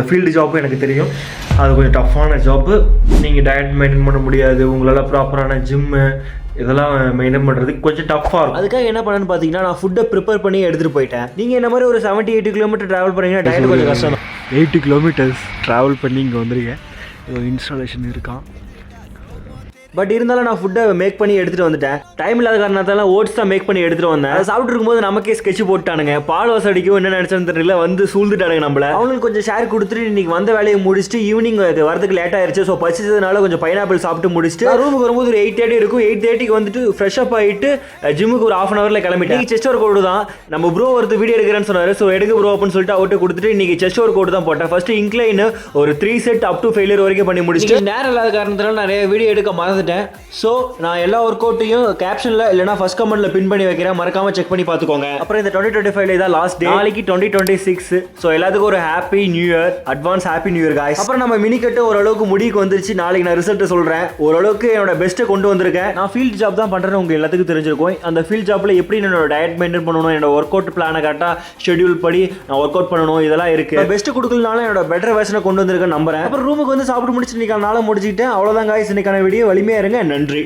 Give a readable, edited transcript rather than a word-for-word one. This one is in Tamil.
ஃபீல்டு ஜாப்பும் எனக்கு தெரியும், அது கொஞ்சம் டஃப்பான ஜாப்பு. நீங்கள் டயட் மெயின்டைன் பண்ண முடியாது, உங்களால் ப்ராப்பரான ஜிம்மு இதெல்லாம் மெயின்டைன் பண்ணுறதுக்கு கொஞ்சம் டஃப்பாக இருக்கும். அதுக்காக என்ன பண்ணேன்னு பார்த்தீங்கன்னா, நான் ஃபுட்டை ப்ரிப்பேர் பண்ணி எடுத்துகிட்டு போயிட்டேன். நீங்கள் என்ன மாதிரி ஒரு 70-80 கிலோமீட்டர் ட்ராவல் பண்ணிங்கன்னா டயட் கொஞ்சம் கஷ்டம். 80 கிலோமீட்டர்ஸ் ட்ராவல் பண்ணி இங்கே வந்துருக்கேன். இது இன்ஸ்டாலேஷன் இருக்கான். பட் இருந்தாலும் நான் ஃபுட்டை மேக் பண்ணி எடுத்துகிட்டு வந்துட்டேன். டைம் இல்லாத காரணத்தால ஓட்ஸ் தான் மேக் பண்ணி எடுத்துகிட்டு வந்தேன். அதை சாப்பிட்டு இருக்கும்போது நமக்கே ஸ்கெட்ச் போட்டானுங்க. பால் வசடிக்கும் என்ன நினச்சேன்னு தெரியல, வந்து சூழ்ந்துட்டானுங்க நம்மள. அவங்களுக்கு கொஞ்சம் ஷேர் கொடுத்துட்டு இன்னைக்கு வந்த வேலையை முடிச்சுட்டு ஈவினிங் வரதுக்கு லேட் ஆயிருச்சு. ஸோ பசிச்சதுனால கொஞ்சம் பைனாப்பிள் சாப்பிட்டு முடிச்சுட்டு ரூமுக்கு வரும்போது ஒரு 8:30 இருக்கும். 8:30க்கு வந்துட்டு ஃப்ரெஷ் அப் ஆகிட்டு ஜிம்முக்கு ஒரு 1/2 ஹவரில் கிளம்பிட்டேன். செஸ்ட் ஒர்க் அவுட் தான். நம்ம ப்ரோ ஒருத்தர் வீடியோ எடுக்கிறேன்னு சொன்னார். ஸோ எடுக்க ப்ரோ அப்படின்னு சொல்லிட்டு அவர்கிட்ட கொடுத்துட்டு இன்னைக்கு செஸ்ட் ஒர்க் அவுட் தான் போட்டேன். ஃபர்ஸ்ட் இன்க்ளைன் ஒரு 3 செட் அப் டு ஃபெயிலியர் வரைக்கும் பண்ணி முடிச்சுட்டு நேரம் இல்லாத காரணத்தினால நிறைய வீடியோ எடுக்க மறந்துட்டேன். ஸோ நான் எல்லா ஒர்க் அவுட்டையும் கேப்ஷனில் இல்லைனா ஃபர்ஸ்ட் கமெண்ட்ல பின் பண்ணி வைக்கிறேன், மறக்காம செக் பண்ணி பார்த்துக்கோங்க. அப்புறம் இந்த 2025 தான் லாஸ்ட் டே, நாளைக்கு 2026. ஸோ எல்லாத்துக்கும் ஒரு happy new year, advance happy new year guys. அப்புறம் நம்ம மினி கட்டு ஓரளவுக்கு முடிக்கு வந்துருச்சு. நாளைக்கு நான் ரிசல்ட்டை சொல்கிறேன். ஓரளவுக்கு என்னோட பெஸ்ட்டை கொண்டு வந்திருக்கேன். நான் ஃபீல்ட் ஜாப் தான் பண்ணுறேன், உங்களுக்கு எல்லாத்துக்கும் தெரிஞ்சிருக்கும். அந்த ஃபீல்ட் ஜாப்பில் எப்படி என்னோட டயட் மெயின்டைன் பண்ணணும், என்னோட ஒர்க் அவுட் பிளானை கரெக்டாக ஷெட்யூல் படி நான் ஒர்க் அவுட் பண்ணணும், இதெல்லாம் இருக்குது. பெஸ்ட்டு கொடுக்கலனாலும் என்னோட பெட்டர் வேர்ஷனை கொண்டு வந்திருக்கேன் நம்புறேன். அப்புறம் ரூமுக்கு வந்து சாப்பிட்டு முடிச்சு இன்னைக்கு நாளை முடிச்சுக்கிட்டேன். அவ்வளோதான் காய்ஸ், இன்னைக்கான வீடியோ. வலிமையாக இருங்க. நன்றி.